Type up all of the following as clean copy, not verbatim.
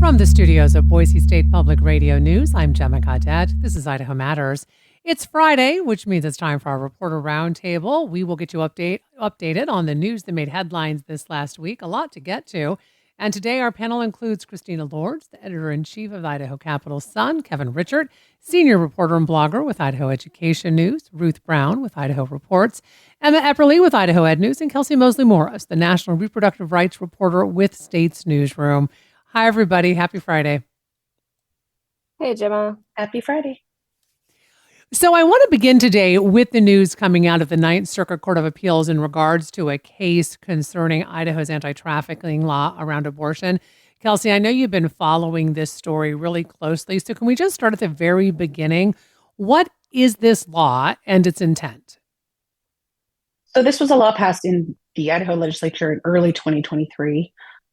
From the studios of Boise State Public Radio News, I'm Gemma Cadet. This is Idaho Matters. It's Friday, which means it's time for our Reporter Roundtable. We will get you updated on the news that made headlines this last week. A lot to get to. And today our panel includes Christina Lords, the editor-in-chief of the Idaho Capital Sun, Kevin Richert, senior reporter and blogger with Idaho Education News, Ruth Brown with Idaho Reports, Emma Epperly with Idaho Ed News, and Kelsey Mosley Morris, the national reproductive rights reporter with States Newsroom. Hi, everybody. Happy Friday. Hey, Gemma. Happy Friday. So I want to begin today with the news coming out of the Ninth Circuit Court of Appeals in regards to a case concerning Idaho's anti-trafficking law around abortion. Kelsey, I know you've been following this story really closely. So can we just start at the very beginning? What is this law and its intent? So this was a law passed in the Idaho legislature in early 2023,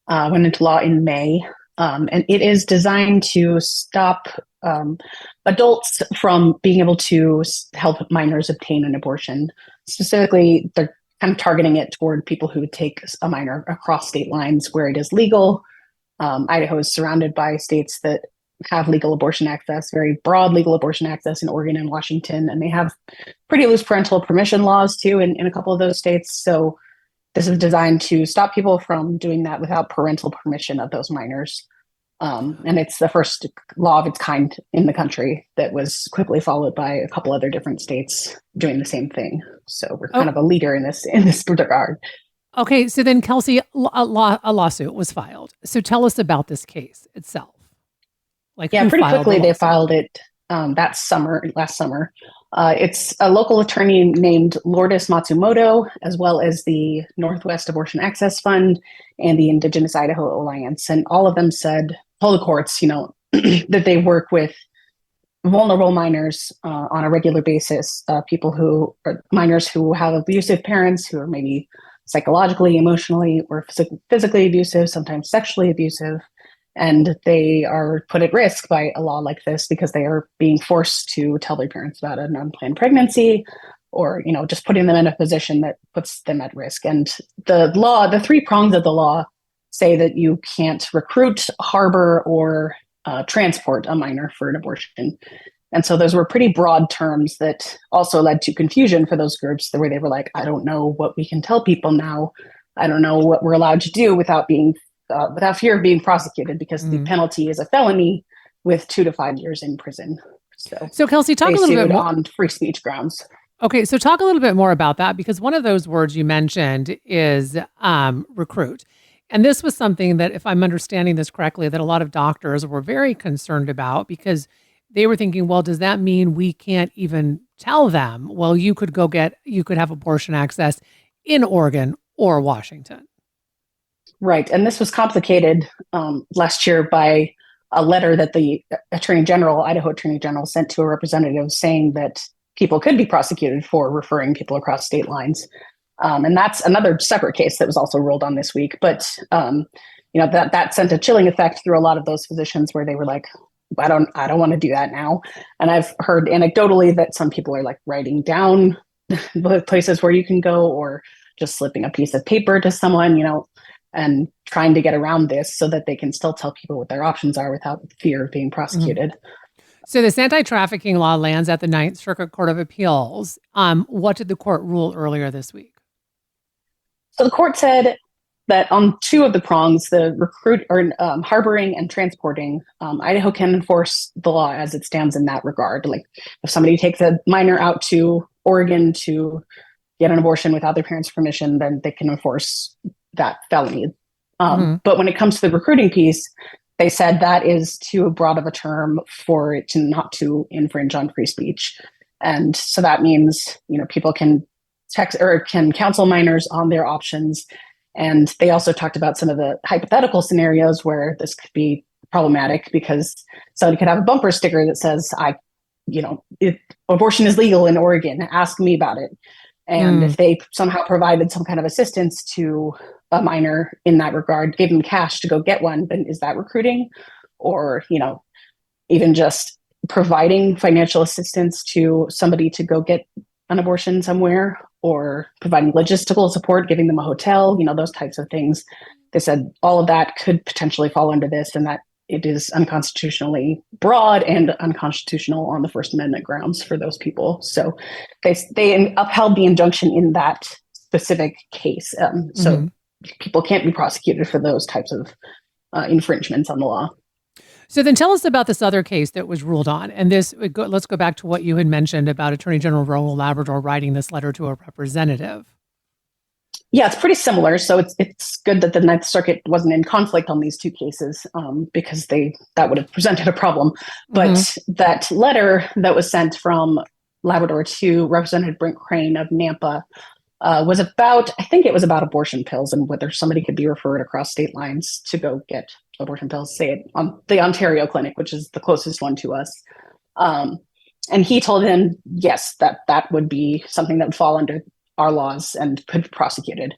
went into law in May. And it is designed to stop adults from being able to help minors obtain an abortion. Specifically, they're kind of targeting it toward people who would take a minor across state lines where it is legal. Idaho is surrounded by states that have legal abortion access, very broad legal abortion access in Oregon and Washington, and they have pretty loose parental permission laws too in a couple of those states. So this is designed to stop people from doing that without parental permission of those minors. And it's the first law of its kind in the country that was quickly followed by a couple other different states doing the same thing. So we're kind of a leader in this regard. Okay, so then Kelsey, a lawsuit was filed. So tell us about this case itself. Pretty quickly they filed it last summer. It's a local attorney named Lourdes Matsumoto, as well as the Northwest Abortion Access Fund and the Indigenous Idaho Alliance. And all of them told the courts, that they work with vulnerable minors on a regular basis, minors who have abusive parents who are maybe psychologically, emotionally, or physically abusive, sometimes sexually abusive. And they are put at risk by a law like this because they are being forced to tell their parents about an unplanned pregnancy or, just putting them in a position that puts them at risk. And the three prongs of the law say that you can't recruit, harbor, or transport a minor for an abortion. And so those were pretty broad terms that also led to confusion for those groups where they were like, I don't know what we can tell people now. I don't know what we're allowed to do without fear of being prosecuted, because the penalty is a felony with 2 to 5 years in prison. So Kelsey, talk a little bit more on free speech grounds. Okay, so talk a little bit more about that, because one of those words you mentioned is recruit. And this was something that, if I'm understanding this correctly, that a lot of doctors were very concerned about, because they were thinking, well, does that mean we can't even tell them, well, you could have abortion access in Oregon or Washington? Right. And this was complicated last year by a letter that the Idaho Attorney General sent to a representative saying that people could be prosecuted for referring people across state lines. And that's another separate case that was also ruled on this week. But, that sent a chilling effect through a lot of those physicians where they were like, I don't want to do that now. And I've heard anecdotally that some people are writing down the places where you can go, or just slipping a piece of paper to someone, and trying to get around this so that they can still tell people what their options are without fear of being prosecuted. So this anti-trafficking law lands at the Ninth Circuit Court of Appeals. What did the court rule earlier this week? So the court said that on 2 of the prongs, the harboring and transporting, Idaho can enforce the law as it stands in that regard. Like if somebody takes a minor out to Oregon to get an abortion without their parents' permission, then they can enforce that felony. But when it comes to the recruiting piece, they said that is too broad of a term for it not to infringe on free speech. And so that means, people can text or can counsel minors on their options. And they also talked about some of the hypothetical scenarios where this could be problematic, because somebody could have a bumper sticker that says, if abortion is legal in Oregon, ask me about it. And if they somehow provided some kind of assistance to a minor in that regard, gave them cash to go get one, then is that recruiting? Or, even just providing financial assistance to somebody to go get an abortion somewhere, or providing logistical support, giving them a hotel, those types of things. They said all of that could potentially fall under this, and that it is unconstitutionally broad and unconstitutional on the First Amendment grounds for those people. So they upheld the injunction in that specific case. So people can't be prosecuted for those types of infringements on the law. So then tell us about this other case that was ruled on. And let's go back to what you had mentioned about Attorney General Raul Labrador writing this letter to a representative. Yeah, it's pretty similar. So it's good that the Ninth Circuit wasn't in conflict on these two cases, because that would have presented a problem. But that letter that was sent from Labrador to Representative Brent Crane of Nampa was about abortion pills and whether somebody could be referred across state lines to go get abortion pills, say it on the Ontario clinic, which is the closest one to us. And he told him, yes, that would be something that would fall under our laws and could be prosecuted.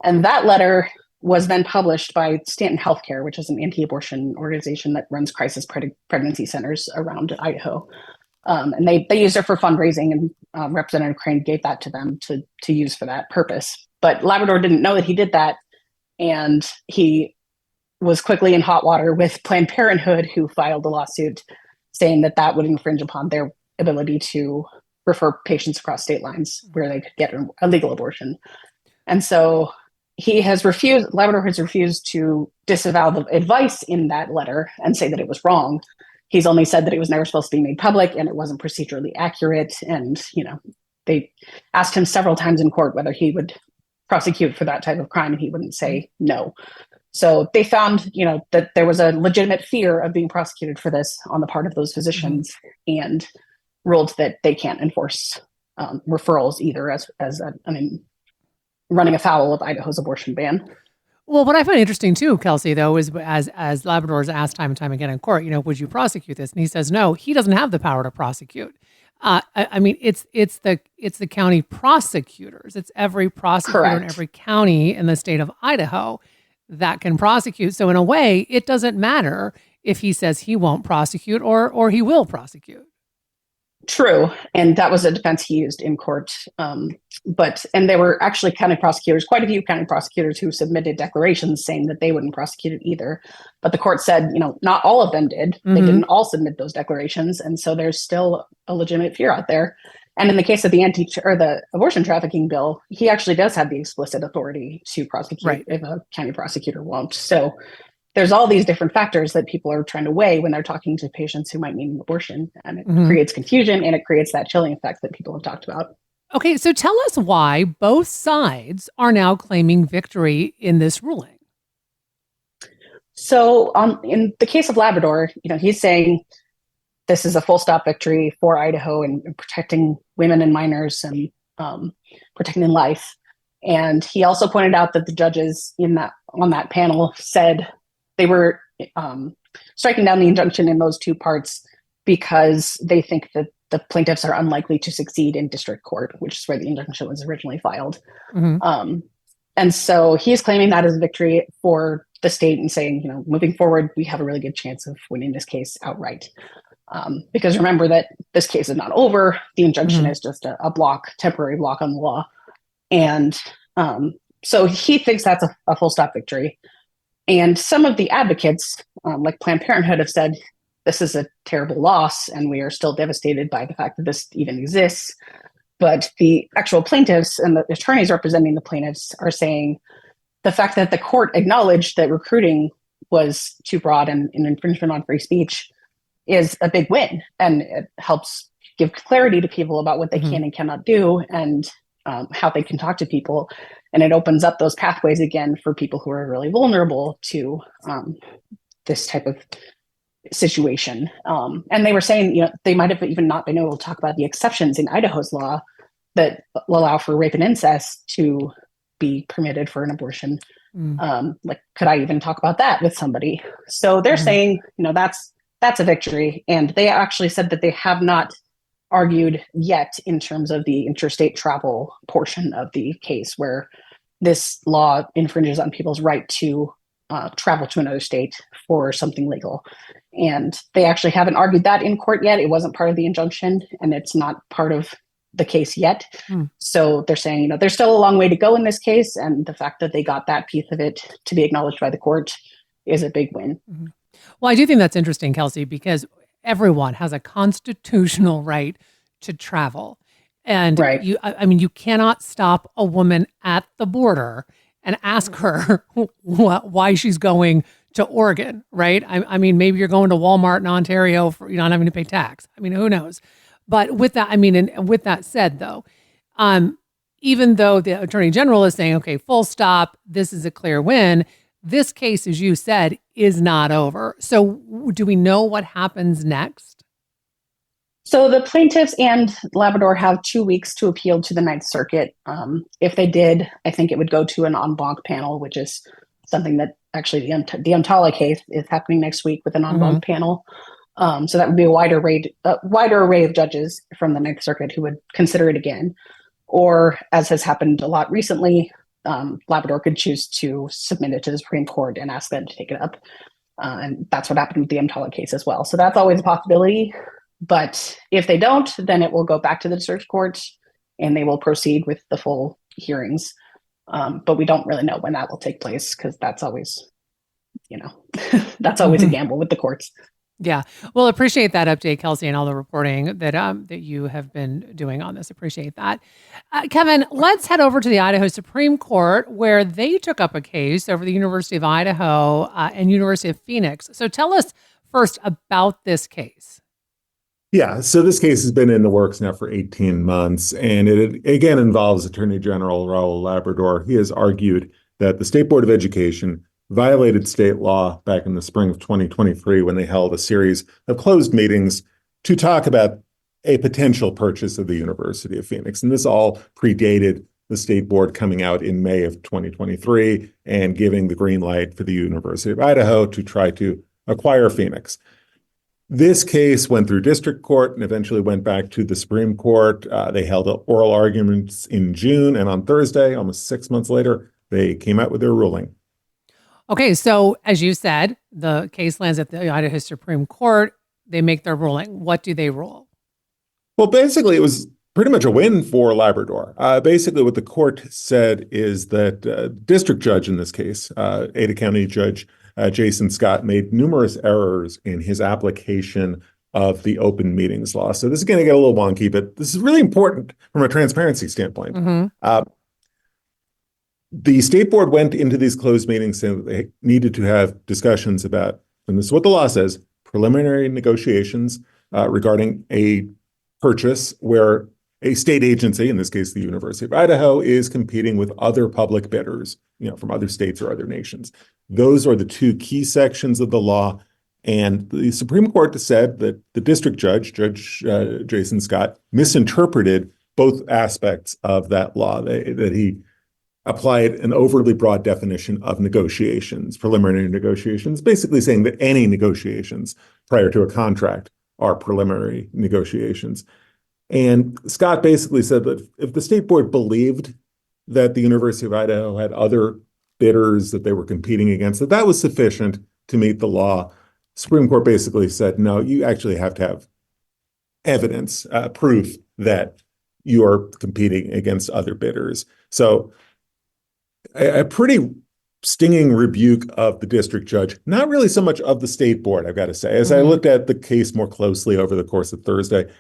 And that letter was then published by Stanton Healthcare, which is an anti-abortion organization that runs crisis pregnancy centers around Idaho. And they used it for fundraising, and Representative Crane gave that to them to use for that purpose. But Labrador didn't know that he did that, and he was quickly in hot water with Planned Parenthood, who filed a lawsuit saying that would infringe upon their ability to refer patients across state lines where they could get a legal abortion. And so Labrador has refused to disavow the advice in that letter and say that it was wrong. He's only said that it was never supposed to be made public and it wasn't procedurally accurate. And, they asked him several times in court whether he would prosecute for that type of crime, and he wouldn't say no. So they found, that there was a legitimate fear of being prosecuted for this on the part of those physicians, and ruled that they can't enforce referrals either as running afoul of Idaho's abortion ban. Well, what I find interesting too, Kelsey, though, is as Labrador is asked time and time again in court, would you prosecute this? And he says no. He doesn't have the power to prosecute. It's the county prosecutors. It's every prosecutor Correct. in every county in the state of Idaho that can prosecute. So in a way, it doesn't matter if he says he won't prosecute or he will prosecute. True. And that was a defense he used in court. And there were actually quite a few county prosecutors who submitted declarations saying that they wouldn't prosecute it either. But the court said, not all of them did. They didn't all submit those declarations. And so there's still a legitimate fear out there. And in the case of the abortion trafficking bill, he actually does have the explicit authority to prosecute if a county prosecutor won't. So there's all these different factors that people are trying to weigh when they're talking to patients who might need an abortion. And it creates confusion, and it creates that chilling effect that people have talked about. Okay, so tell us why both sides are now claiming victory in this ruling. So in the case of Labrador, he's saying this is a full stop victory for Idaho and protecting women and minors and protecting life. And he also pointed out that the judges on that panel said they were striking down the injunction in those two parts because they think that the plaintiffs are unlikely to succeed in district court, which is where the injunction was originally filed. And so he's claiming that as a victory for the state and saying, moving forward, we have a really good chance of winning this case outright. Because remember that this case is not over. The injunction is just a temporary block on the law. And so he thinks that's a full stop victory. And some of the advocates, like Planned Parenthood, have said, this is a terrible loss, and we are still devastated by the fact that this even exists. But the actual plaintiffs and the attorneys representing the plaintiffs are saying the fact that the court acknowledged that recruiting was too broad and an infringement on free speech is a big win. And it helps give clarity to people about what they can and cannot do, and how they can talk to people. And it opens up those pathways again for people who are really vulnerable to this type of situation. And they were saying, they might have even not been able to talk about the exceptions in Idaho's law that allow for rape and incest to be permitted for an abortion. Like, could I even talk about that with somebody? So they're saying, that's a victory. And they actually said that they have not argued yet in terms of the interstate travel portion of the case, where this law infringes on people's right to travel to another state for something legal. And they actually haven't argued that in court yet. It wasn't part of the injunction, and it's not part of the case yet. So they're saying, there's still a long way to go in this case. And the fact that they got that piece of it to be acknowledged by the court is a big win. Well, I do think that's interesting, Kelsey, because everyone has a constitutional right to travel. And Right. I mean, you cannot stop a woman at the border and ask her why she's going to Oregon, right? I mean, maybe you're going to Walmart in Ontario for you not having to pay tax. I mean, who knows? But with that, I mean, and with that said, though, um, even though the attorney general is saying, okay, full stop, this is a clear win, this case, as you said, is not over. So do we know what happens next? So the plaintiffs and Labrador have 2 weeks to appeal to the Ninth Circuit. If they did, I think it would go to an en banc panel, which is something that actually the Umtala case is happening next week with an en banc panel. So that would be a wider array of judges from the Ninth Circuit who would consider it again. Or, as has happened a lot recently, Labrador could choose to submit it to the Supreme Court and ask them to take it up. And that's what happened with the Umtala case as well. So that's always a possibility. But if they don't, then it will go back to the district court and they will proceed with the full hearings. But we don't really know when that will take place because that's always, that's always a gamble with the courts. Yeah. Well, appreciate that update, Kelsey, and all the reporting that you have been doing on this. Appreciate that. Kevin, let's head over to the Idaho Supreme Court where they took up a case over the University of Idaho and University of Phoenix. So tell us first about this case. Yeah, so this case has been in the works now for 18 months, and it again involves Attorney General Raul Labrador. He has argued that the State Board of Education violated state law back in the spring of 2023 when they held a series of closed meetings to talk about a potential purchase of the University of Phoenix. And this all predated the state board coming out in May of 2023 and giving the green light for the University of Idaho to try to acquire Phoenix. This case went through district court and eventually went back to the Supreme Court. They held oral arguments in June, and on Thursday, almost 6 months later, they came out with their ruling. Okay, so as you said, the case lands at the Idaho Supreme Court. They make their ruling. What do they rule? Well, basically, it was pretty much a win for Labrador. Basically, what the court said is that district judge in this case, Ada County Judge Jason Scott, made numerous errors in his application of the open meetings law. So this is going to get a little wonky, but this is really important from a transparency standpoint. The state board went into these closed meetings saying that they needed to have discussions about, and this is what the law says, preliminary negotiations regarding a purchase where a state agency, in this case, the University of Idaho, is competing with other public bidders, from other states or other nations. Those are the two key sections of the law. And the Supreme Court said that the district judge, Judge Jason Scott, misinterpreted both aspects of that law, that he applied an overly broad definition of negotiations, preliminary negotiations, basically saying that any negotiations prior to a contract are preliminary negotiations. And Scott basically said that if the state board believed that the University of Idaho had other bidders that they were competing against, that was sufficient to meet the law. Supreme Court basically said, no, you actually have to have evidence, proof that you are competing against other bidders. So a pretty stinging rebuke of the district judge, not really so much of the state board, I've got to say. As I looked at the case more closely over the course of Thursday,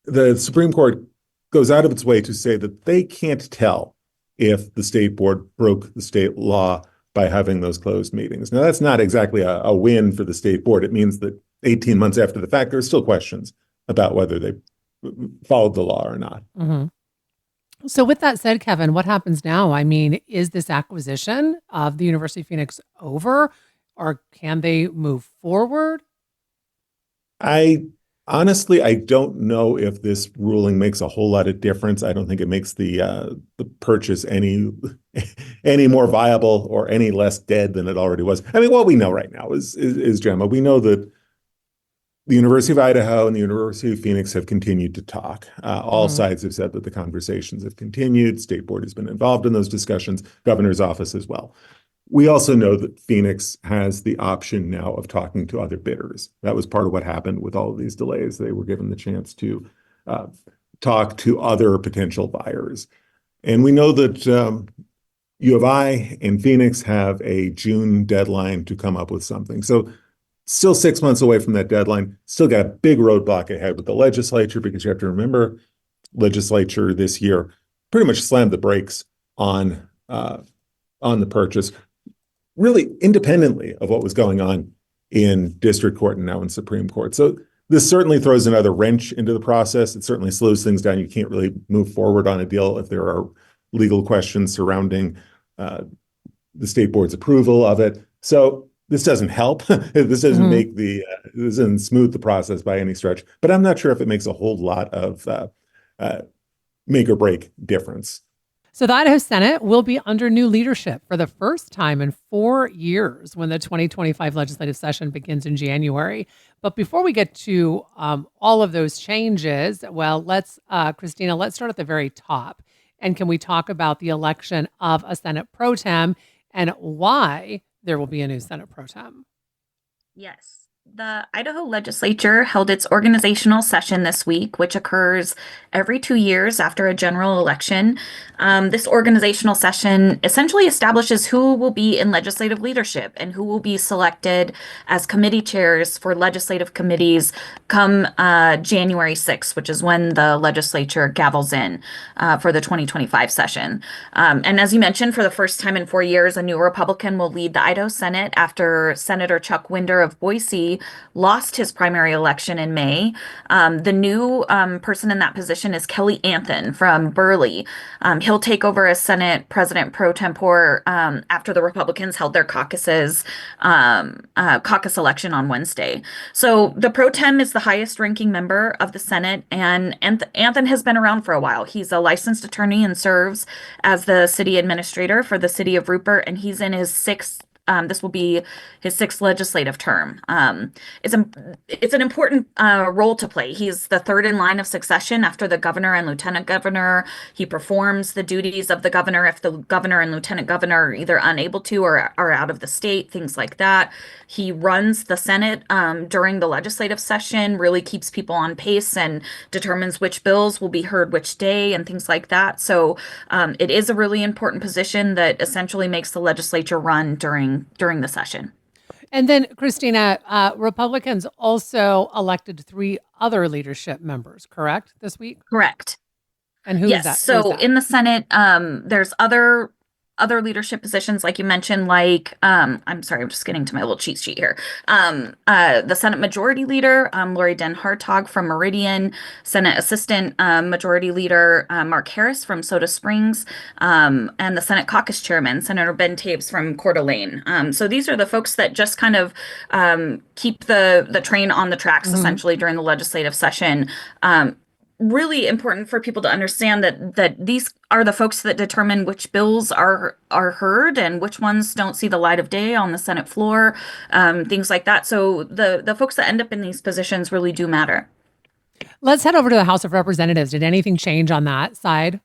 the Supreme Court goes out of its way to say that they can't tell if the state board broke the state law by having those closed meetings. Now, that's not exactly a win for the state board. It means that 18 months after the fact, there are still questions about whether they followed the law or not. So with that said, Kevin, what happens now? I mean, is this acquisition of the University of Phoenix over, or can they move forward? Honestly, I don't know if this ruling makes a whole lot of difference. I don't think it makes the purchase any more viable or any less dead than it already was. I mean, what we know right now is Gemma. We know that the University of Idaho and the University of Phoenix have continued to talk. All sides have said that the conversations have continued. State board has been involved in those discussions, governor's office as well. We also know that Phoenix has the option now of talking to other bidders. That was part of what happened with all of these delays. They were given the chance to talk to other potential buyers. And we know that U of I and Phoenix have a June deadline to come up with something. So Still 6 months away from that deadline. Still got a big roadblock ahead with the legislature, because you have to remember, legislature this year pretty much slammed the brakes on the purchase, really independently of what was going on in district court and now in Supreme Court. So this certainly throws another wrench into the process. It certainly slows things down. You can't really move forward on a deal if there are legal questions surrounding the state board's approval of it. So this doesn't help. This doesn't make this doesn't smooth the process by any stretch. But I'm not sure if it makes a whole lot of make or break difference. So the Idaho Senate will be under new leadership for the first time in 4 years when the 2025 legislative session begins in January. But before we get to all of those changes, well, Christina, let's start at the very top. And can we talk about the election of a Senate pro tem and why there will be a new Senate pro tem? Yes. The Idaho legislature held its organizational session this week, which occurs every 2 years after a general election. This organizational session essentially establishes who will be in legislative leadership and who will be selected as committee chairs for legislative committees come January 6th, which is when the legislature gavels in for the 2025 session. And as you mentioned, for the first time in 4 years, a new Republican will lead the Idaho Senate after Senator Chuck Winder of Boise lost his primary election in May. The new person in that position is Kelly Anthon from Burley. He'll take over as Senate President pro tempore after the Republicans held their caucus election on Wednesday. So the pro tem is the highest ranking member of the Senate, and Anthon has been around for a while. He's a licensed attorney and serves as the city administrator for the city of Rupert, and he's in his this will be his sixth legislative term. It's an important role to play. He's the third in line of succession after the governor and lieutenant governor. He performs the duties of the governor if the governor and lieutenant governor are either unable to or are out of the state, things like that. He runs the Senate during the legislative session, really keeps people on pace and determines which bills will be heard which day and things like that. So it is a really important position that essentially makes the legislature run during the session. And then, Christina, Republicans also elected 3 other leadership members, correct, this week? Correct. And who is that? So in the Senate, there's other leadership positions, like you mentioned, I'm sorry, I'm just getting to my little cheat sheet here. The Senate Majority Leader, Lori Den Hartog from Meridian, Senate Assistant Majority Leader, Mark Harris from Soda Springs, and the Senate Caucus Chairman, Senator Ben Taves from Coeur d'Alene. So these are the folks that just kind of keep the train on the tracks, essentially, during the legislative session. Really important for people to understand that these are the folks that determine which bills are heard and which ones don't see the light of day on the Senate floor, things like that. So the folks that end up in these positions really do matter. Let's head over to the House of Representatives. Did anything change on that side?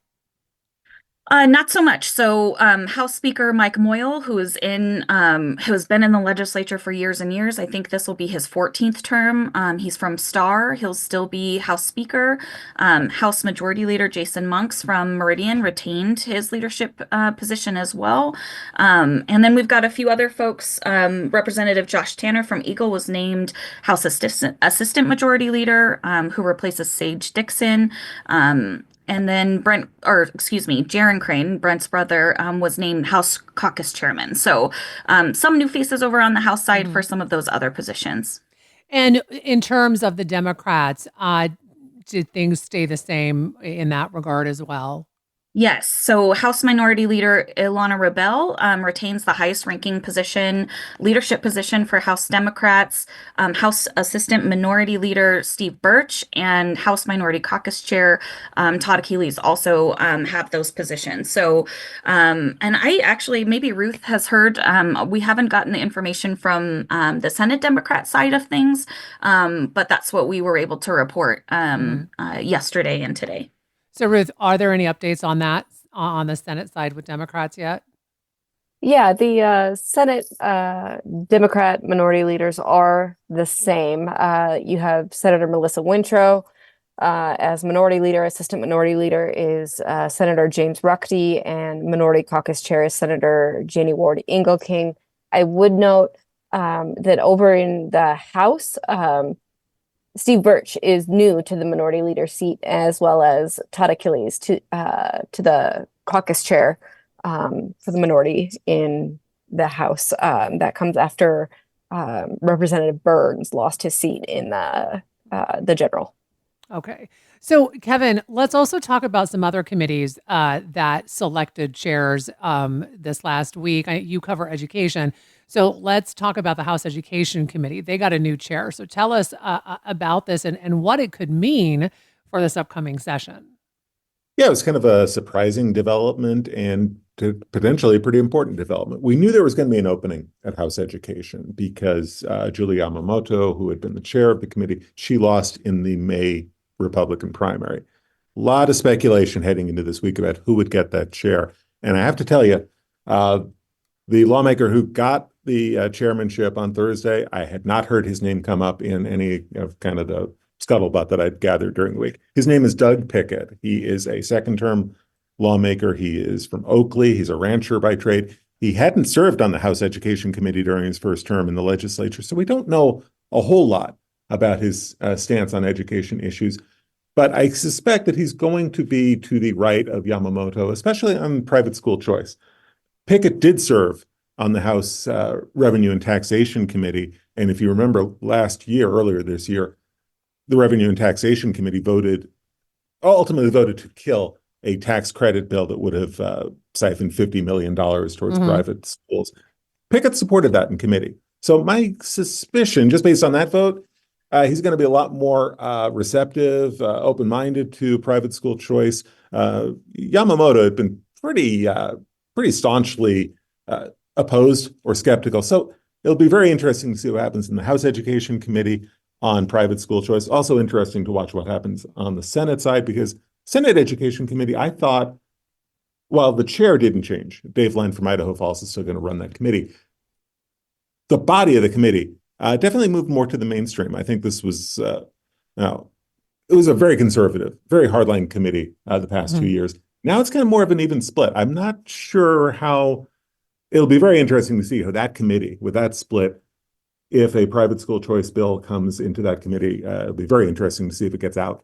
Not so much. So House Speaker Mike Moyle, who has been in the legislature for years and years, I think this will be his 14th term. He's from Star. He'll still be House Speaker. House Majority Leader Jason Monks from Meridian retained his leadership position as well. And then we've got a few other folks. Representative Josh Tanner from Eagle was named House Assistant Majority Leader, who replaces Sage Dixon. And then Jaron Crane, Brent's brother, was named House Caucus Chairman. So some new faces over on the House side for some of those other positions. And in terms of the Democrats, did things stay the same in that regard as well? Yes. So House Minority Leader Ilana Rebel retains the highest ranking leadership position for House Democrats. House Assistant Minority Leader Steve Birch and House Minority Caucus Chair Todd Achilles also have those positions. So, and I actually, maybe Ruth has heard, we haven't gotten the information from the Senate Democrat side of things, but that's what we were able to report yesterday and today. So, Ruth, are there any updates on that on the Senate side with Democrats yet? Yeah, the Senate Democrat minority leaders are the same. You have Senator Melissa Wintrow as minority leader. Assistant minority leader is Senator James Ruckty, and minority caucus chair is Senator Jenny Ward Engelking. I would note that over in the House, Steve Birch is new to the minority leader seat, as well as Todd Achilles to the caucus chair for the minority in the House. That comes after Representative Burns lost his seat in the general. Okay. So, Kevin, let's also talk about some other committees that selected chairs this last week. You cover education. So let's talk about the House Education Committee. They got a new chair. So tell us about this and what it could mean for this upcoming session. Yeah, it was kind of a surprising development and potentially a pretty important development. We knew there was going to be an opening at House Education because Julie Yamamoto, who had been the chair of the committee, she lost in the May Republican primary. A lot of speculation heading into this week about who would get that chair. And I have to tell you, the lawmaker who got the chairmanship on Thursday, I had not heard his name come up in any of kind of the scuttlebutt that I'd gathered during the week. His name is Doug Pickett. He is a second-term lawmaker. He is from Oakley. He's a rancher by trade. He hadn't served on the House Education Committee during his first term in the legislature, so we don't know a whole lot about his stance on education issues. But I suspect that he's going to be to the right of Yamamoto, especially on private school choice. Pickett did serve on the House Revenue and Taxation Committee. And if you remember earlier this year, the Revenue and Taxation Committee ultimately voted to kill a tax credit bill that would have siphoned $50 million towards private schools. Pickett supported that in committee. So my suspicion, just based on that vote, he's going to be a lot more receptive, open-minded to private school choice. Yamamoto had been pretty staunchly opposed or skeptical. So it'll be very interesting to see what happens in the House Education Committee on private school choice. Also interesting to watch what happens on the Senate side, because Senate Education Committee, I thought, while the chair didn't change, Dave Len from Idaho Falls is still going to run that committee. The body of the committee definitely moved more to the mainstream. I think this was, it was a very conservative, very hardline committee the past 2 years. Now it's kind of more of an even split. I'm not sure how. It'll be very interesting to see how that committee, with that split, if a private school choice bill comes into that committee, it'll be very interesting to see if it gets out.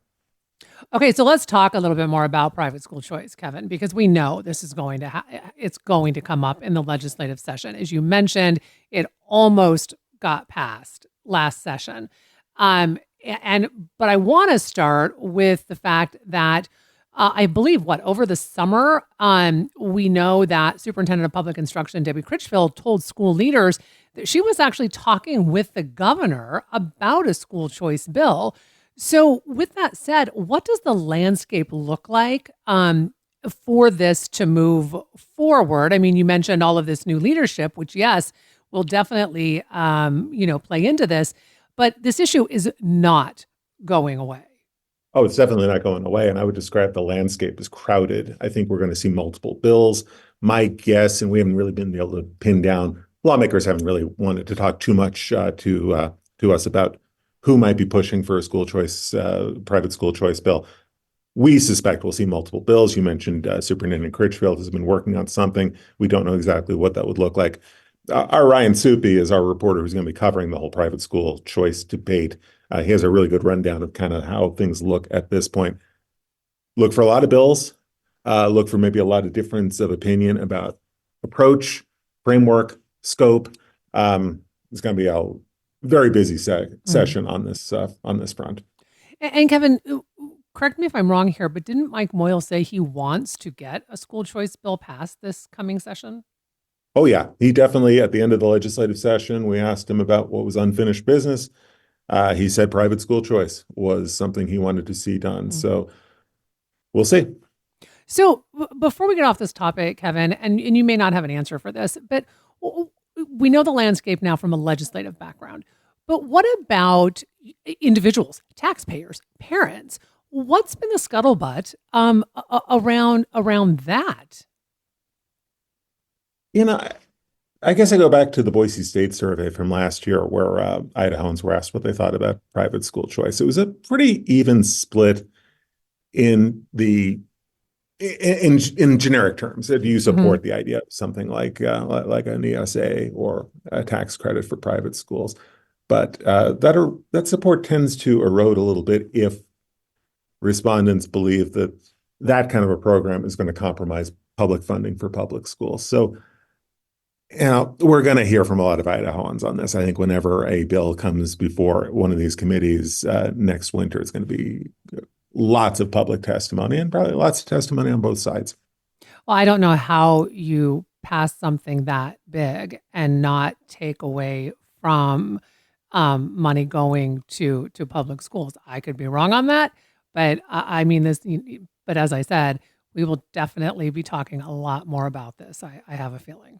Okay, so let's talk a little bit more about private school choice, Kevin, because we know this is going to it's going to come up in the legislative session. As you mentioned, it almost got passed last session. But I want to start with the fact that I believe over the summer, we know that Superintendent of Public Instruction Debbie Critchfield told school leaders that she was actually talking with the governor about a school choice bill. So with that said, what does the landscape look like for this to move forward? I mean, you mentioned all of this new leadership, which, yes, will definitely, play into this. But this issue is not going away. Oh, it's definitely not going away. And I would describe the landscape as crowded. I think we're going to see multiple bills. My guess, and we haven't really been able to pin down, lawmakers haven't really wanted to talk too much to us about who might be pushing for a school choice, private school choice bill. We suspect we'll see multiple bills. You mentioned Superintendent Critchfield has been working on something. We don't know exactly what that would look like. Our Ryan Soupy is our reporter who's going to be covering the whole private school choice debate. He has a really good rundown of kind of how things look at this point. Look for a lot of bills. Look for maybe a lot of difference of opinion about approach, framework, scope. It's going to be a very busy session on this front. And Kevin, correct me if I'm wrong here, but didn't Mike Moyle say he wants to get a school choice bill passed this coming session? Oh, yeah. He definitely, at the end of the legislative session, we asked him about what was unfinished business. He said private school choice was something he wanted to see done. So we'll see. So before we get off this topic, Kevin, and you may not have an answer for this, but we know the landscape now from a legislative background. But what about individuals, taxpayers, parents? What's been the scuttlebutt around that? I guess I go back to the Boise State survey from last year where Idahoans were asked what they thought about private school choice. It was a pretty even split in the In generic terms, do you support the idea of something like an ESA or a tax credit for private schools? But that support tends to erode a little bit if respondents believe that that kind of a program is going to compromise public funding for public schools. So, we're going to hear from a lot of Idahoans on this. I think whenever a bill comes before one of these committees next winter, it's going to be lots of public testimony and probably lots of testimony on both sides. Well, I don't know how you pass something that big and not take away from money going to public schools. I could be wrong on that, but I mean this. But as I said, we will definitely be talking a lot more about this. I have a feeling.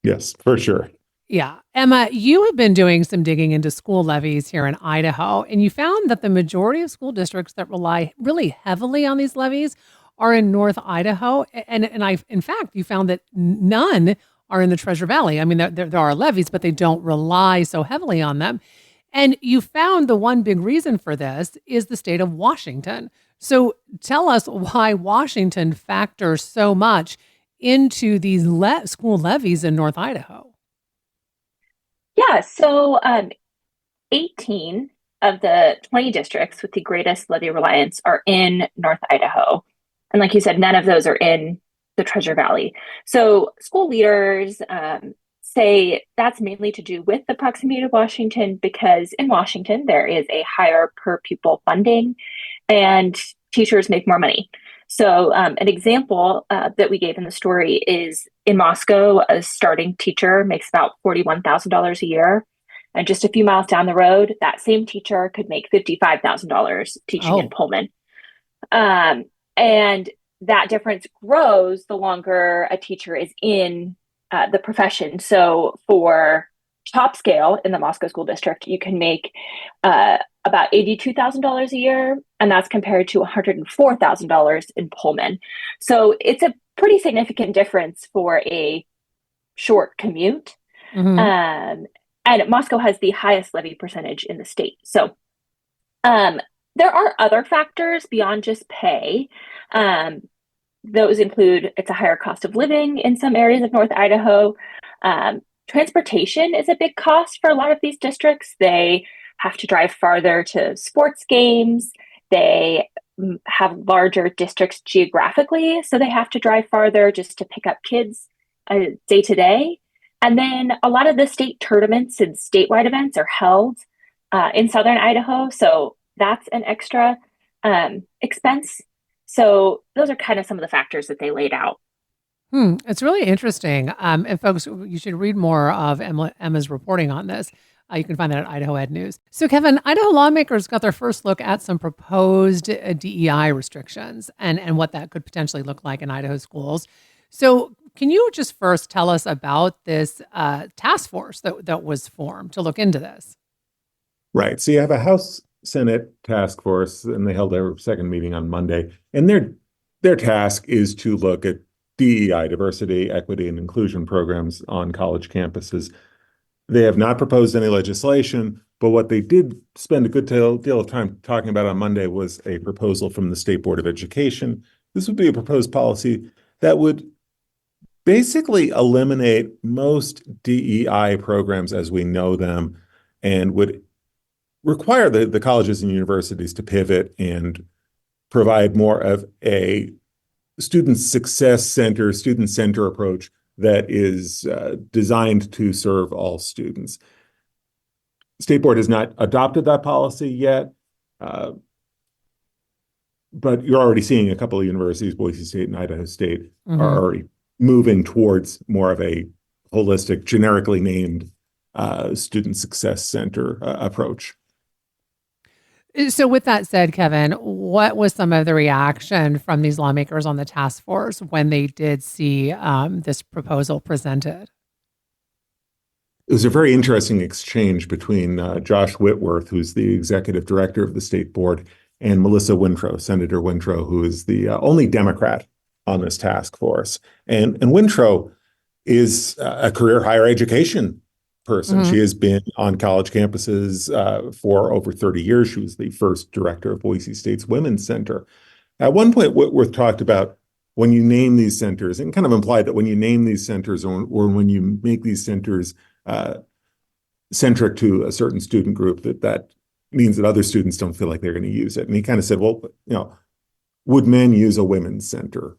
Yes, for sure. Yeah. Emma, you have been doing some digging into school levies here in Idaho, and you found that the majority of school districts that rely really heavily on these levies are in North Idaho. In fact, you found that none are in the Treasure Valley. I mean, there are levies, but they don't rely so heavily on them. And you found the one big reason for this is the state of Washington. So tell us why Washington factors so much into these school levies in North Idaho. Yeah, so 18 of the 20 districts with the greatest levy reliance are in North Idaho. And like you said, none of those are in the Treasure Valley. So school leaders say that's mainly to do with the proximity to Washington, because in Washington, there is a higher per pupil funding and teachers make more money. So an example that we gave in the story is in Moscow, a starting teacher makes about $41,000 a year. And just a few miles down the road, that same teacher could make $55,000 teaching in Pullman. And that difference grows the longer a teacher is in the profession. So for top scale in the Moscow School District, you can make about $82,000 a year, and that's compared to $104,000 in Pullman. So it's a pretty significant difference for a short commute. And Moscow has the highest levy percentage in the state. So there are other factors beyond just pay. Those include it's a higher cost of living in some areas of North Idaho. Transportation is a big cost for a lot of these districts. They have to drive farther to sports games. They have larger districts geographically, so they have to drive farther just to pick up kids day to day. And then a lot of the state tournaments and statewide events are held in southern Idaho, so that's an extra expense. So those are kind of some of the factors that they laid out. It's really interesting. And folks, you should read more of Emma's reporting on this. You can find that at Idaho Ed News. So Kevin, Idaho lawmakers got their first look at some proposed DEI restrictions and what that could potentially look like in Idaho schools. So can you just first tell us about this task force that was formed to look into this? Right. So you have a House Senate task force, and they held their second meeting on Monday. And their task is to look at DEI, diversity, equity, and inclusion programs on college campuses. They have not proposed any legislation, but what they did spend a good deal of time talking about on Monday was a proposal from the State Board of Education. This would be a proposed policy that would basically eliminate most DEI programs as we know them and would require the colleges and universities to pivot and provide more of a student center approach that is designed to serve all students. State Board has not adopted that policy yet, but you're already seeing a couple of universities, Boise State and Idaho State, are already moving towards more of a holistic, generically named student success center approach. So with that said, Kevin, what was some of the reaction from these lawmakers on the task force when they did see this proposal presented? It was a very interesting exchange between Josh Whitworth, who's the executive director of the state board, and Melissa Wintrow, Senator Wintrow, who is the only Democrat on this task force. And Wintrow is a career higher education person. She has been on college campuses for over 30 years. She was the first director of Boise State's Women's Center. At one point, Whitworth talked about when you name these centers, and kind of implied that when you name these centers or when you make these centers centric to a certain student group, that means that other students don't feel like they're going to use it. And he kind of said, well, would men use a women's center?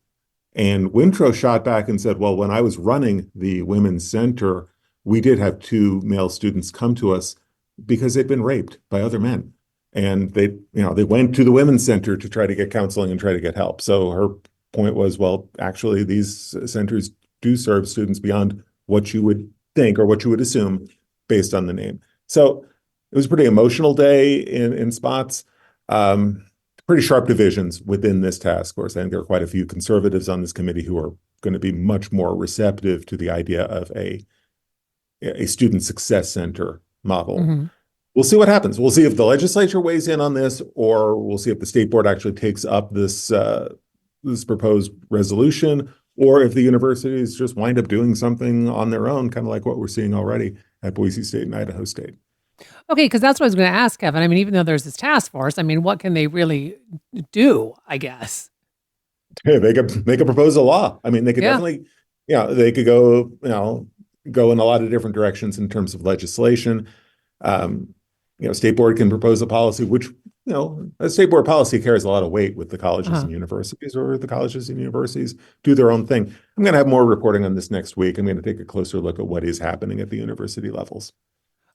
And Wintrow shot back and said, well, when I was running the women's center, we did have 2 male students come to us because they'd been raped by other men. And they went to the women's center to try to get counseling and try to get help. So her point was, well, actually, these centers do serve students beyond what you would think or what you would assume based on the name. So it was a pretty emotional day in spots. Pretty sharp divisions within this task force. I think there are quite a few conservatives on this committee who are going to be much more receptive to the idea of a student success center model. Mm-hmm. We'll see what happens. We'll see if the legislature weighs in on this, or we'll see if the state board actually takes up this proposed resolution, or if the universities just wind up doing something on their own, kind of like what we're seeing already at Boise State and Idaho State. Okay, because that's what I was going to ask, Kevin. I mean, even though there's this task force, I mean, what can they really do, I guess? Yeah, they could propose a law. I mean, they could definitely, they could go in a lot of different directions in terms of legislation. State board can propose a policy, which, a state board policy carries a lot of weight with the colleges and universities, or the colleges and universities do their own thing. I'm going to have more reporting on this next week. I'm going to take a closer look at what is happening at the university levels.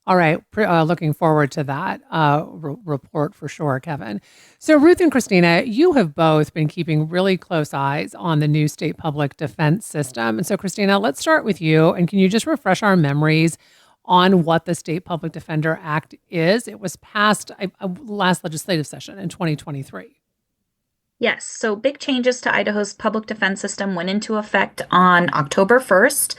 All right. Looking forward to that report for sure, Kevin. So Ruth and Christina, you have both been keeping really close eyes on the new state public defense system. And so, Christina, let's start with you. And can you just refresh our memories on what the State Public Defender Act is? It was passed last legislative session in 2023. Yes. So big changes to Idaho's public defense system went into effect on October 1st.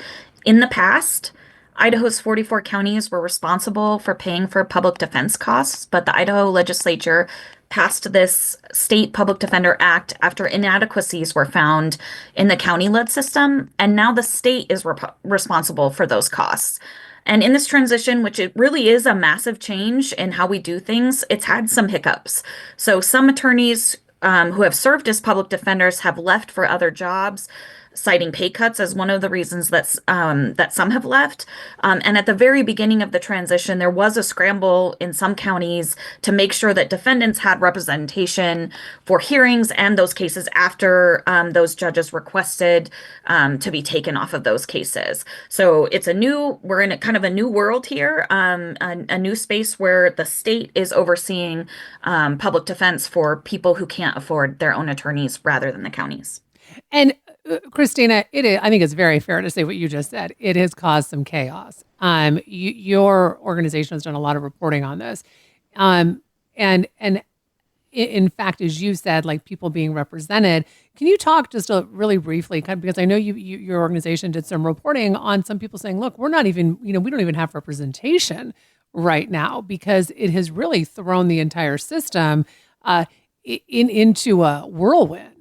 In the past, Idaho's 44 counties were responsible for paying for public defense costs, but the Idaho legislature passed this State Public Defender Act after inadequacies were found in the county-led system, and now the state is responsible for those costs. And in this transition, which it really is a massive change in how we do things, it's had some hiccups. So some attorneys who have served as public defenders have left for other jobs, citing pay cuts as one of the reasons that some have left. And at the very beginning of the transition, there was a scramble in some counties to make sure that defendants had representation for hearings and those cases after those judges requested to be taken off of those cases. So we're in kind of a new world here, a new space where the state is overseeing public defense for people who can't afford their own attorneys rather than the counties. And Christina, I think it's very fair to say what you just said. It has caused some chaos. Your organization has done a lot of reporting on this. And in fact, as you said, like people being represented, can you talk just really briefly, because I know your organization did some reporting on some people saying, look, we're not even, we don't even have representation right now, because it has really thrown the entire system into a whirlwind.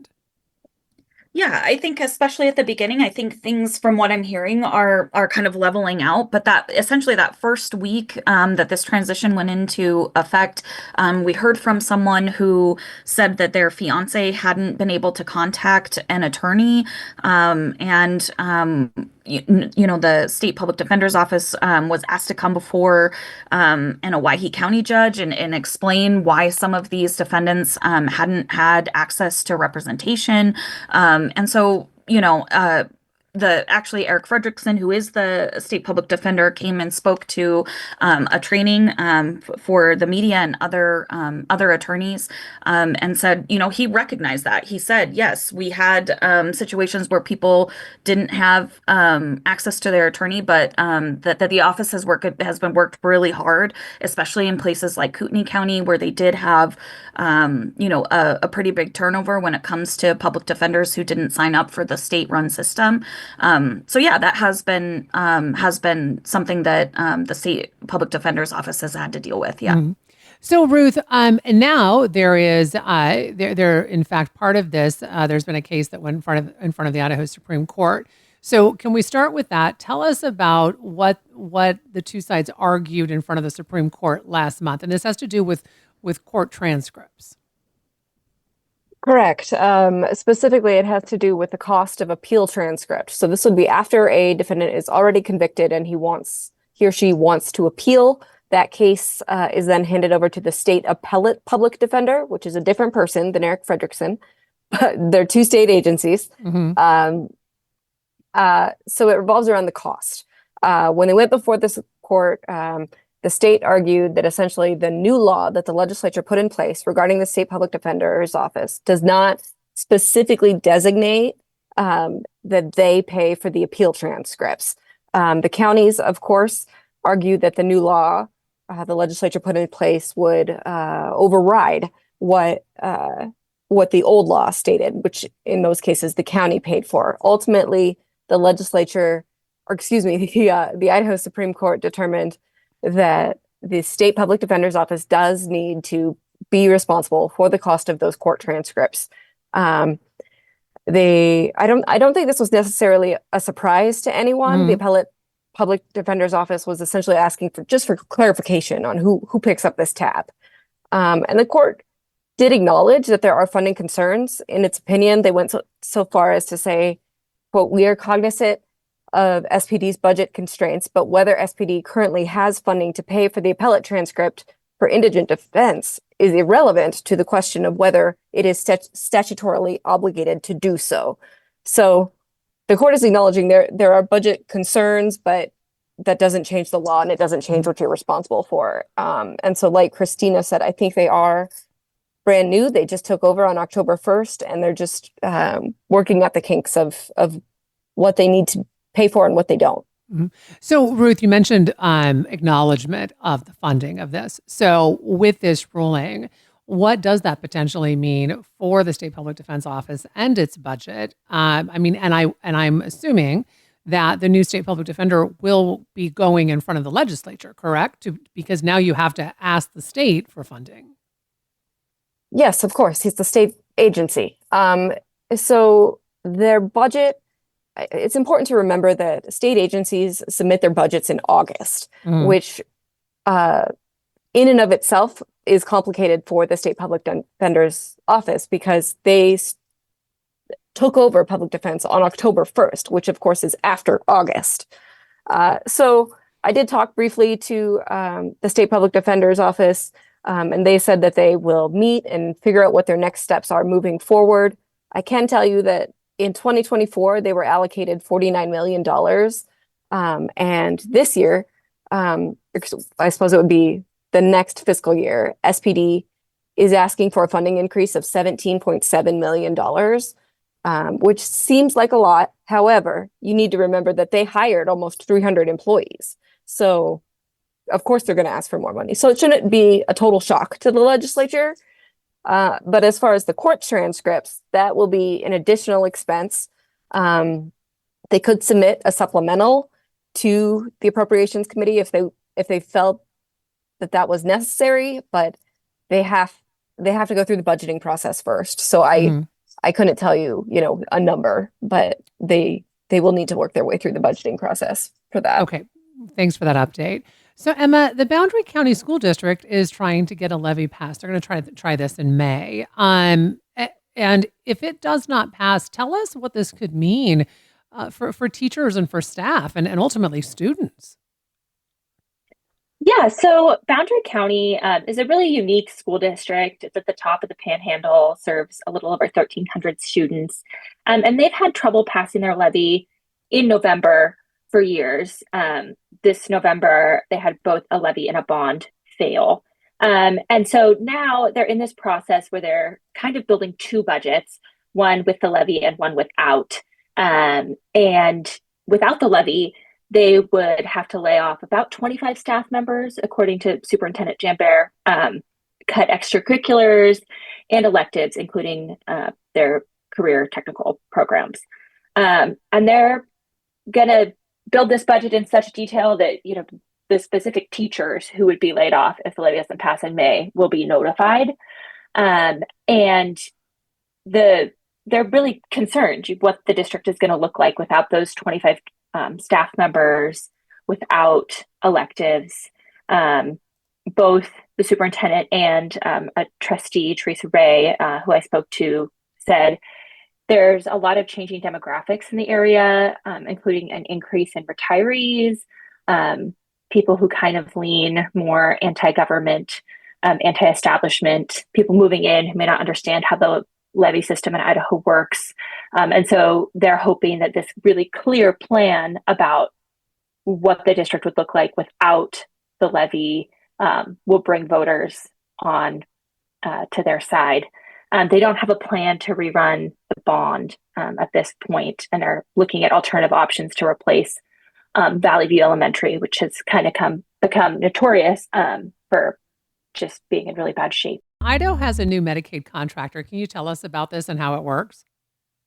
Yeah, I think especially at the beginning, I think things from what I'm hearing are kind of leveling out. But that essentially that first week that this transition went into effect, we heard from someone who said that their fiance hadn't been able to contact an attorney, the state public defender's office was asked to come before an Owyhee County judge and explain why some of these defendants hadn't had access to representation. And so, Eric Fredrickson, who is the state public defender, came and spoke to a training for the media and other attorneys, and said, he recognized that. He said, yes, we had situations where people didn't have access to their attorney, but that the office has been worked really hard, especially in places like Kootenai County, where they did have a pretty big turnover when it comes to public defenders who didn't sign up for the state-run system. That has been something that the state public defender's office has had to deal with. Yeah. Mm-hmm. So Ruth, and now there is there in fact part of this. There's been a case that went in front of the Idaho Supreme Court. So can we start with that? Tell us about what the two sides argued in front of the Supreme Court last month, and this has to do with court transcripts. Correct. Specifically, it has to do with the cost of appeal transcript. So this would be after a defendant is already convicted and he or she wants to appeal. That case is then handed over to the state appellate public defender, which is a different person than Eric Frederickson. But they're two state agencies. So it revolves around the cost. When they went before this court, the state argued that essentially the new law that the legislature put in place regarding the state public defender's office does not specifically designate that they pay for the appeal transcripts. The counties, of course, argued that the new law the legislature put in place would override what the old law stated, which in those cases the county paid for. Ultimately, the legislature, or excuse me, the Idaho Supreme Court determined that the state public defender's office does need to be responsible for the cost of those court transcripts. I don't think this was necessarily a surprise to anyone. The appellate public defender's office was essentially asking for clarification on who picks up this tab. And the court did acknowledge that there are funding concerns. In its opinion, they went so far as to say, quote, "We are cognizant of SPD's budget constraints, but whether SPD currently has funding to pay for the appellate transcript for indigent defense is irrelevant to the question of whether it is statutorily obligated to do so." So the court is acknowledging there are budget concerns, but that doesn't change the law and it doesn't change what you're responsible for. And so like Christina said, I think they are brand new. They just took over on October 1st and they're just working out the kinks of what they need to pay for and what they don't. So Ruth, you mentioned acknowledgement of the funding of this. So with this ruling, what does that potentially mean for the state public defense office and its budget? I'm assuming that the new state public defender will be going in front of the legislature, correct? Because now you have to ask the state for funding. Yes, of course. He's the state agency. So their budget, it's important to remember that state agencies submit their budgets in August, which in and of itself is complicated for the state public defender's office because they took over public defense on October 1st, which of course is after August. So I did talk briefly to the state public defender's office, and they said that they will meet and figure out what their next steps are moving forward. I can tell you that in 2024, they were allocated $49 million. And this year, I suppose it would be the next fiscal year, SPD is asking for a funding increase of $17.7 million, which seems like a lot. However, you need to remember that they hired almost 300 employees. So, of course, they're going to ask for more money. So it shouldn't be a total shock to the legislature. But as far as the court transcripts, that will be an additional expense. They could submit a supplemental to the Appropriations Committee if they felt that was necessary, but they have to go through the budgeting process first. So I couldn't tell you, a number, but they will need to work their way through the budgeting process for that. Okay, thanks for that update. So Emma, the Boundary County School District is trying to get a levy passed. They're going to try this in May. And if it does not pass, tell us what this could mean for teachers and for staff and ultimately students. Yeah, so Boundary County is a really unique school district. It's at the top of the Panhandle, serves a little over 1,300 students. And they've had trouble passing their levy in November for years. This November, they had both a levy and a bond fail. And so now they're in this process where they're kind of building two budgets, one with the levy and one without. And without the levy, they would have to lay off about 25 staff members, according to Superintendent Jambert, cut extracurriculars and electives, including their career technical programs. And they're going to build this budget in such detail that, the specific teachers who would be laid off if the levy doesn't pass in May will be notified. And they're really concerned what the district is going to look like without those 25 staff members, without electives. both the superintendent and a trustee, Teresa Ray, who I spoke to, said there's a lot of changing demographics in the area, including an increase in retirees, people who kind of lean more anti-government, anti-establishment, people moving in who may not understand how the levy system in Idaho works. And so they're hoping that this really clear plan about what the district would look like without the levy will bring voters on to their side. They don't have a plan to rerun the bond at this point, and are looking at alternative options to replace Valley View Elementary, which has kind of become notorious for just being in really bad shape. Idaho has a new Medicaid contractor. Can you tell us about this and how it works?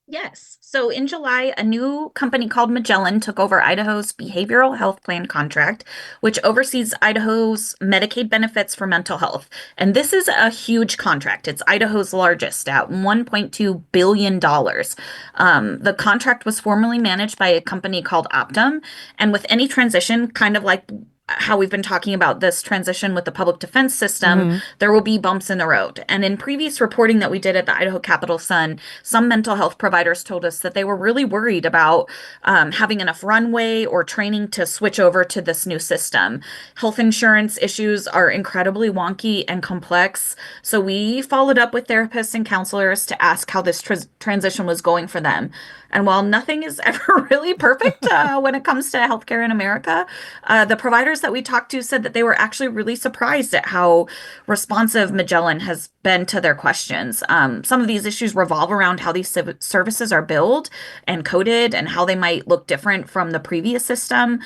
Yes. So in July, a new company called Magellan took over Idaho's behavioral health plan contract, which oversees Idaho's Medicaid benefits for mental health. And this is a huge contract. It's Idaho's largest at $1.2 billion. The contract was formerly managed by a company called Optum. And with any transition, kind of like how we've been talking about this transition with the public defense system, there will be bumps in the road. And in previous reporting that we did at the Idaho Capital Sun, some mental health providers told us that they were really worried about having enough runway or training to switch over to this new system. Health insurance issues are incredibly wonky and complex. So we followed up with therapists and counselors to ask how this transition was going for them. And while nothing is ever really perfect when it comes to healthcare in America, the providers that we talked to said that they were actually really surprised at how responsive Magellan has been to their questions. Some of these issues revolve around how these services are billed and coded and how they might look different from the previous system.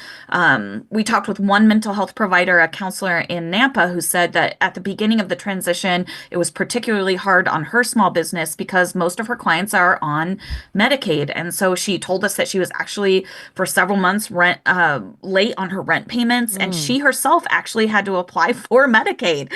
We talked with one mental health provider, a counselor in Nampa, who said that at the beginning of the transition, it was particularly hard on her small business because most of her clients are on Medicaid. And so she told us that she was actually for several months late on her rent payments. And she herself actually had to apply for Medicaid.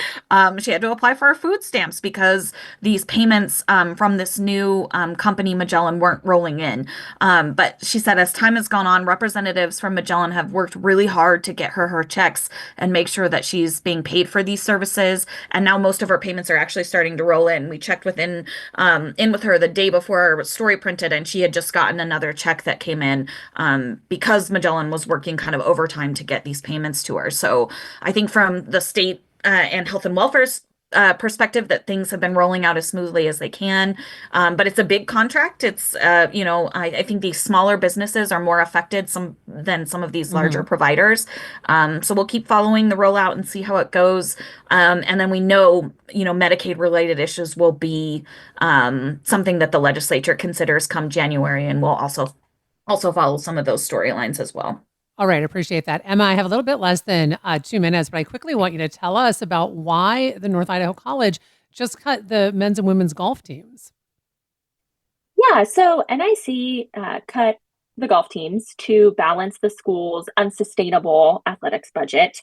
She had to apply for her food stamps because these payments from this new company, Magellan, weren't rolling in. But she said as time has gone on, representatives from Magellan have worked really hard to get her checks and make sure that she's being paid for these services. And now most of her payments are actually starting to roll in. We checked in with her the day before our story printed, and she had just gotten another check that came in because Magellan was working kind of overtime to get these payments to her. So I think from the state and health and welfare's perspective that things have been rolling out as smoothly as they can. But it's a big contract. It's, I think these smaller businesses are more affected than some of these larger providers. So we'll keep following the rollout and see how it goes. And then we know, Medicaid related issues will be something that the legislature considers come January, and we'll also follow some of those storylines as well. All right, appreciate that. Emma, I have a little bit less than 2 minutes, but I quickly want you to tell us about why the North Idaho College just cut the men's and women's golf teams. Yeah, so NIC cut the golf teams to balance the school's unsustainable athletics budget.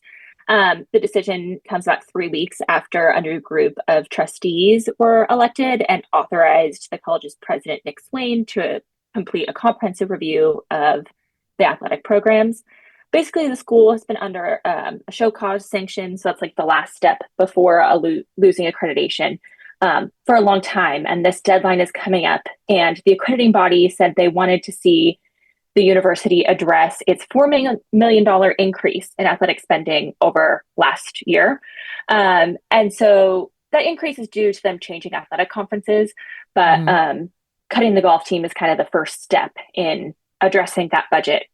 The decision comes about 3 weeks after a new group of trustees were elected and authorized the college's president, Nick Swain, to complete a comprehensive review of the athletic programs. Basically, the school has been under a show cause sanction, so that's like the last step before losing accreditation for a long time. And this deadline is coming up, and the accrediting body said they wanted to see the university address its $4 million increase in athletic spending over last year. And so that increase is due to them changing athletic conferences, but cutting the golf team is kind of the first step in addressing that budget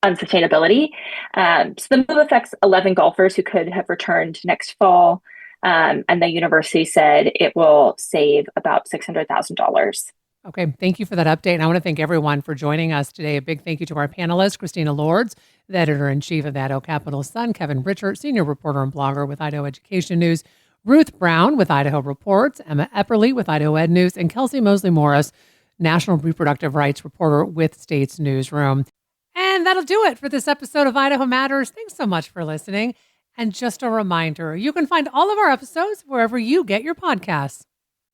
unsustainability. So the move affects 11 golfers who could have returned next fall. And the university said it will save about $600,000. Okay, thank you for that update. And I want to thank everyone for joining us today. A big thank you to our panelists, Christina Lords, the editor-in-chief of the Idaho Capital Sun, Kevin Richert, senior reporter and blogger with Idaho Education News, Ruth Brown with Idaho Reports, Emma Epperly with Idaho Ed News, and Kelsey Mosley Morris, national reproductive rights reporter with States Newsroom. And that'll do it for this episode of Idaho Matters. Thanks so much for listening. And just a reminder, you can find all of our episodes wherever you get your podcasts.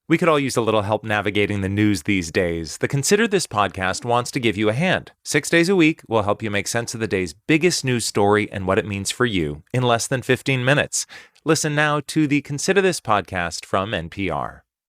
We could all use a little help navigating the news these days. The Consider This podcast wants to give you a hand. 6 days a week, we'll help you make sense of the day's biggest news story and what it means for you in less than 15 minutes. Listen now to the Consider This podcast from NPR.